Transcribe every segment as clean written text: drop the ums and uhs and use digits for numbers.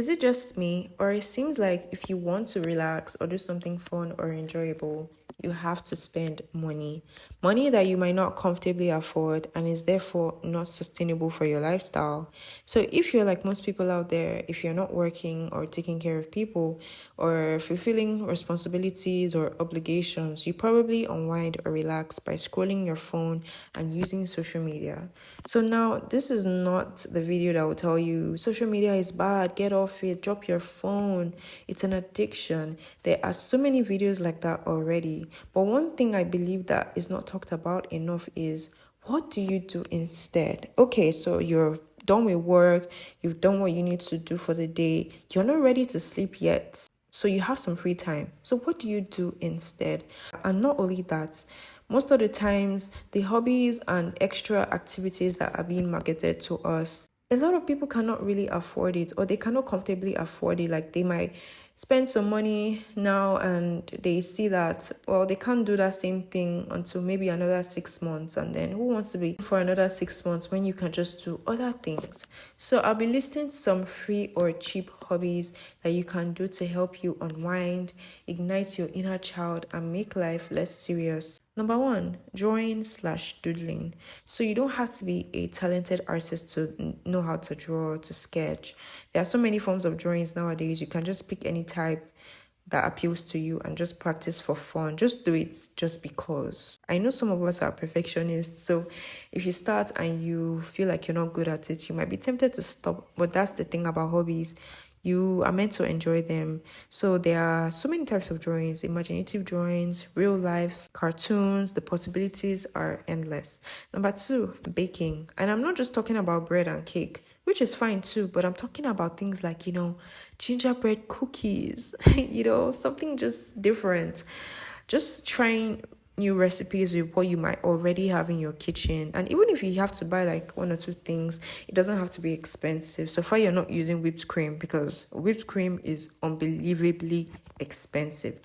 Is it just me, or it seems like if you want to relax or do something fun or enjoyable, you have to spend money? Money that you might not comfortably afford and is therefore not sustainable for your lifestyle. So, if you're like most people out there, if you're not working or taking care of people or fulfilling responsibilities or obligations, you probably unwind or relax by scrolling your phone and using social media. So now this is not the video that will tell you social media is bad, get off it, drop your phone, it's an addiction. There are so many videos like that already. But one thing I believe that is not talked about enough is, what do you do instead? Okay, so you're done with work, you've done what you need to do for the day, you're not ready to sleep yet. So you have some free time. So what do you do instead? And not only that, most of the times, the hobbies and extra activities that are being marketed to us, a lot of people cannot really afford it, or they cannot comfortably afford it. Like, they might spend some money now and they see that, well, they can't do that same thing until maybe another 6 months. And then who wants to be for another 6 months when you can just do other things? So I'll be listing some free or cheap hobbies that you can do to help you unwind, ignite your inner child, and make life less serious. Number one, drawing slash doodling. So you don't have to be a talented artist to know how to draw, to sketch. There are so many forms of drawings nowadays. You can just pick any type that appeals to you and just practice for fun. Just do it just because. I know some of us are perfectionists, so if you start and you feel like you're not good at it, you might be tempted to stop. But that's the thing about hobbies. You are meant to enjoy them. So there are so many types of drawings, imaginative drawings, real lives, cartoons. The possibilities are endless. Number two, baking. And I'm not just talking about bread and cake, which is fine too, but I'm talking about things like, gingerbread cookies, something just different. Just trying new recipes with what you might already have in your kitchen. And even if you have to buy like one or two things, it doesn't have to be expensive. So far, you're not using whipped cream, because whipped cream is unbelievably expensive.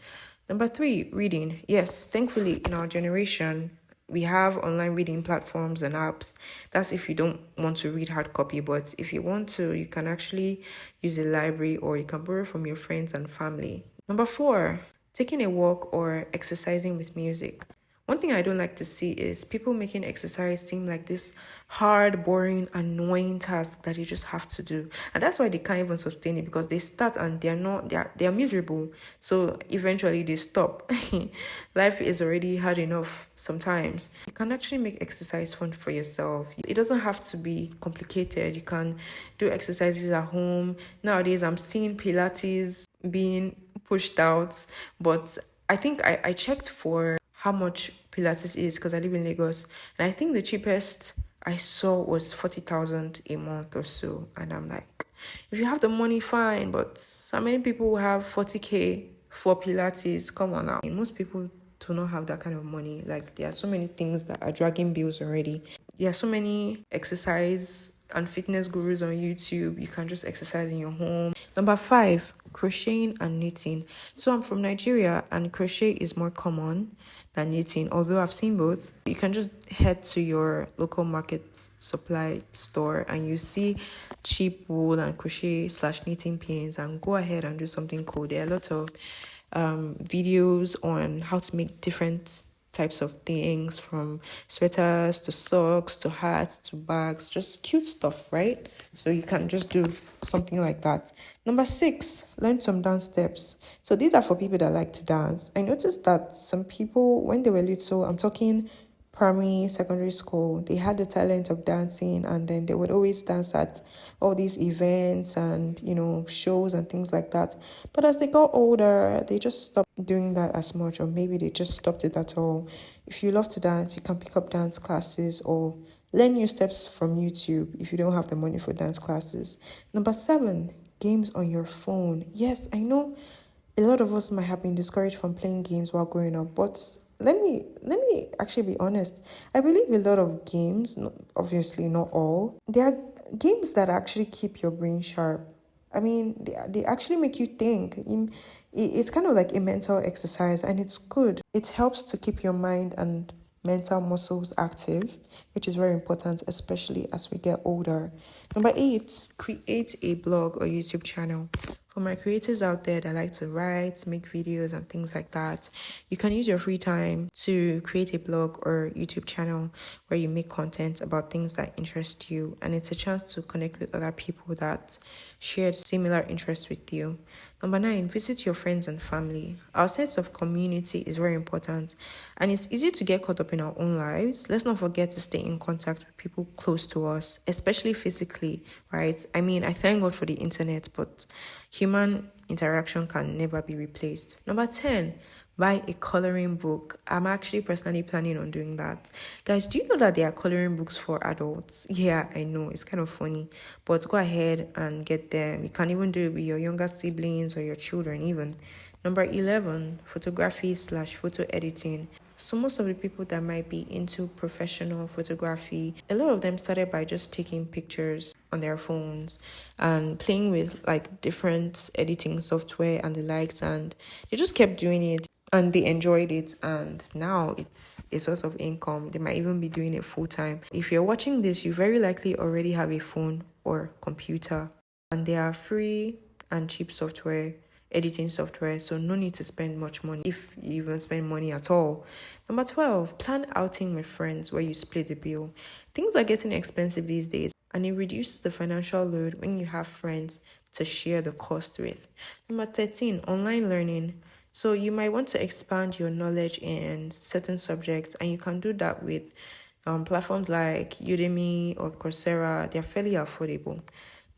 Number three, reading. Yes, thankfully, in our generation, we have online reading platforms and apps. That's if you don't want to read hard copy, but if you want to, you can actually use a library, or you can borrow from your friends and family. Number four, taking a walk or exercising with music. One thing I don't like to see is people making exercise seem like this hard, boring, annoying task that you just have to do. And that's why they can't even sustain it, because they start and they're miserable. So eventually they stop. Life is already hard enough sometimes. You can actually make exercise fun for yourself. It doesn't have to be complicated. You can do exercises at home. Nowadays I'm seeing Pilates being pushed out, but I think I checked for how much Pilates is, because I live in Lagos, and I think the cheapest I saw was 40,000 a month or so. And I'm like, if you have the money, fine, but how many people have 40K for Pilates? Come on now. And most people do not have that kind of money. Like, there are so many things that are dragging bills already. There are so many exercise and fitness gurus on YouTube. You can just exercise in your home. Number five, crocheting and knitting. So I'm from Nigeria, and crochet is more common than knitting, although I've seen both. You can just head to your local market supply store and you see cheap wool and crochet slash knitting pins, and go ahead and do something cool. There are a lot of videos on how to make different types of things, from sweaters to socks to hats to bags, just cute stuff, right? So you can just do something like that. Number six, learn some dance steps. So these are for people that like to dance. I noticed that some people, when they were little, I'm talking primary, secondary school, they had the talent of dancing, and then they would always dance at all these events and, shows and things like that. But as they got older, they just stopped doing that as much, or maybe they just stopped it at all. If you love to dance, you can pick up dance classes or learn new steps from YouTube if you don't have the money for dance classes. Number seven, games on your phone. Yes, I know a lot of us might have been discouraged from playing games while growing up, but let me actually be honest. I believe a lot of games, obviously not all, there are games that actually keep your brain sharp. I mean, they actually make you think. It's kind of like a mental exercise, and it's good. It helps to keep your mind and mental muscles active, which is very important, especially as we get older. Number 8, create a blog or YouTube channel. For my creators out there that like to write, make videos, and things like that, you can use your free time to create a blog or YouTube channel where you make content about things that interest you, and it's a chance to connect with other people that share similar interests with you. Number 9, visit your friends and family. Our sense of community is very important, and it's easy to get caught up in our own lives. Let's not forget to stay in contact with people close to us, especially physically, right? I mean, I thank God for the internet, but human interaction can never be replaced. Number 10, buy a coloring book. I'm actually personally planning on doing that. Guys, do you know that there are coloring books for adults? Yeah, I know, it's kind of funny, but go ahead and get them. You can even do it with your younger siblings or your children even. Number 11, photography/photo editing. So most of the people that might be into professional photography, a lot of them started by just taking pictures on their phones and playing with like different editing software and the likes, and they just kept doing it and they enjoyed it, and now it's a source of income. They might even be doing it full time. If you're watching this, you very likely already have a phone or computer, and there are free and cheap software, editing software, so no need to spend much money if you even spend money at all. Number 12, plan outing with friends where you split the bill. Things are getting expensive these days, and it reduces the financial load when you have friends to share the cost with. Number 13, online learning. So you might want to expand your knowledge in certain subjects, and you can do that with platforms like Udemy or Coursera. They're fairly affordable.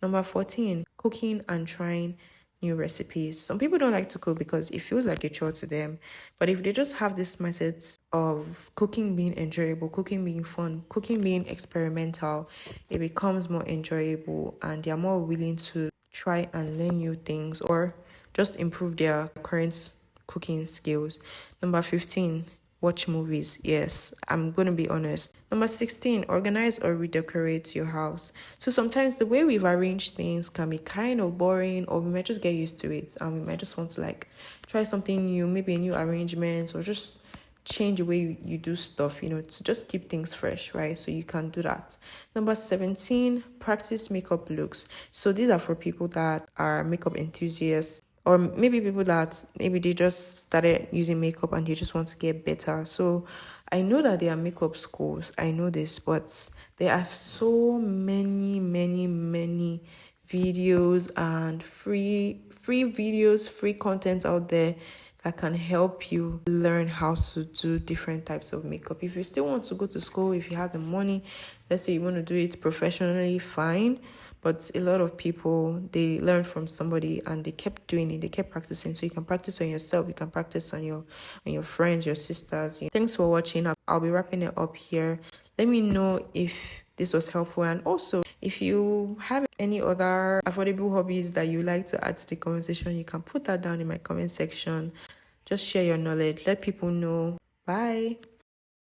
Number 14, cooking and trying new recipes. Some people don't like to cook because it feels like a chore to them. But if they just have this mindset of cooking being enjoyable, cooking being fun, cooking being experimental, it becomes more enjoyable and they are more willing to try and learn new things or just improve their current cooking skills. Number 15, watch movies. Yes, I'm going to be honest. Number 16, organize or redecorate your house. So sometimes the way we've arranged things can be kind of boring, or we might just get used to it and we might just want to like try something new, maybe a new arrangement, or just change the way you do stuff, to just keep things fresh, right? So you can do that. Number 17, practice makeup looks. So these are for people that are makeup enthusiasts, or maybe people that maybe they just started using makeup and they just want to get better. So I know that there are makeup schools, I know this, but there are so many videos and free videos, free content out there that can help you learn how to do different types of makeup. If you still want to go to school, if you have the money, let's say you want to do it professionally, fine. But a lot of people, they learn from somebody and they kept doing it, they kept practicing. So you can practice on yourself, you can practice on your friends, your sisters. Thanks for watching. I'll be wrapping it up here. Let me know if this was helpful, and also if you have any other affordable hobbies that you like to add to the conversation, you can put that down in my comment section. Just share your knowledge, let people know. Bye.